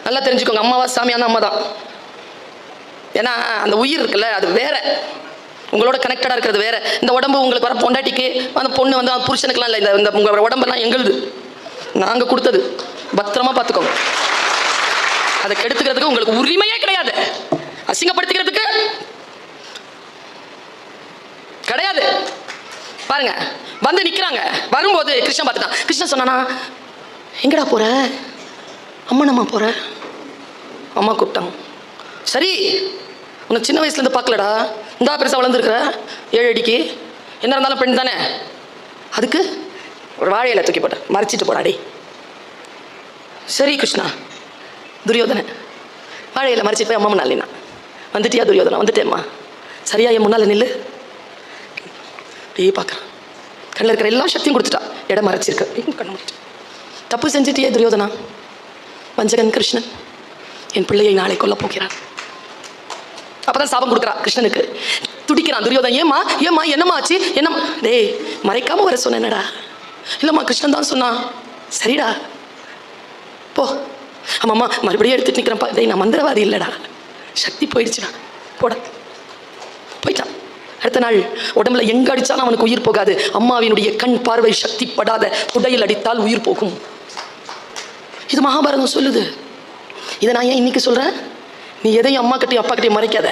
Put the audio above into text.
நல்லா தெரிஞ்சுக்கோங்க, அம்மாவா சாமியான அம்மா தான். ஏன்னா அந்த உயிர் இருக்குல்ல, அது வேற, உங்களோட கனெக்டடாக இருக்கிறது வேற. இந்த உடம்பு உங்களுக்கு வர பொண்டாட்டிக்கு, அந்த பொண்ணு வந்து புருஷனுக்குலாம் இல்லை. இந்த உங்களோட உடம்பெல்லாம் எங்களுது, நாங்கள் கொடுத்தது. பத்திரமா பார்த்துக்கோங்க. அதை கெடுத்துக்கிறதுக்கு உங்களுக்கு உரிமையே கிடையாது, அசிங்கப்படுத்திக்கிறதுக்கு கிடையாது. பாருங்க, வந்து நிற்கிறாங்க. வரும்போது கிருஷ்ணன் பார்த்துட்டான். கிருஷ்ணன் சொன்னானா, எங்கடா போற? அம்மா நம்ம போற. அம்மா கூப்பிட்டாங்க. சரி, உனக்கு சின்ன வயசுலேருந்து பார்க்கலடா, இந்தா பெருசாக வளர்ந்துருக்குற, 7 அடிக்கு, என்ன இருந்தாலும் பெண் தானே, அதுக்கு ஒரு வாழையில தூக்கி போட்ட, மறைச்சிட்டு போடாடி. சரி கிருஷ்ணா. துரியோதனை வாழையில மறைச்சிட்டு போய் அம்மா நல்லினா, வந்துட்டியா துரியோதனா? வந்துட்டேம்மா. சரியா, என் முன்னால் நில்லு. அப்படியே பார்க்குறான். கண்ணில் இருக்கிற எல்லா சக்தியும் கொடுத்துட்டா, இடம் மறைச்சிருக்கு. கண்ணு முடிச்சு, தப்பு செஞ்சுட்டியே துரியோதனா, வஞ்சகன் கிருஷ்ணன் என் பிள்ளையை நாளை கொல்ல போகிறான். அப்பதான் சாபம் கொடுக்குறா கிருஷ்ணனுக்கு. துடிக்கிறான் துரியோதன். ஏம்மா ஏம்மா, என்னம்மா ஆச்சு? என்னம்மா? டேய், மறைக்காம வர சொன்னேனடா. இல்லைம்மா, கிருஷ்ணன் தான் சொன்னான். சரிடா போ. ஆமாம்மா, மறுபடியும் எடுத்துட்டு நிற்கிறேன்ப்பா. டேய், நான் மந்திரவாதி இல்லைடா, சக்தி போயிடுச்சுடா, போட. போயிட்டான். அடுத்த நாள் உடம்புல எங்க அடிச்சாலும் அவனுக்கு உயிர் போகாது. அம்மாவினுடைய கண் பார்வை சக்தி படாத உடையில் அடித்தால் உயிர் போகும். இது மகாபாரதம் சொல்லுது. இதை நான் ஏன் இன்னைக்கு சொல்றேன்? நீ எதையும் அம்மா கிட்டையும் அப்பா கிட்டையும் மறைக்காத.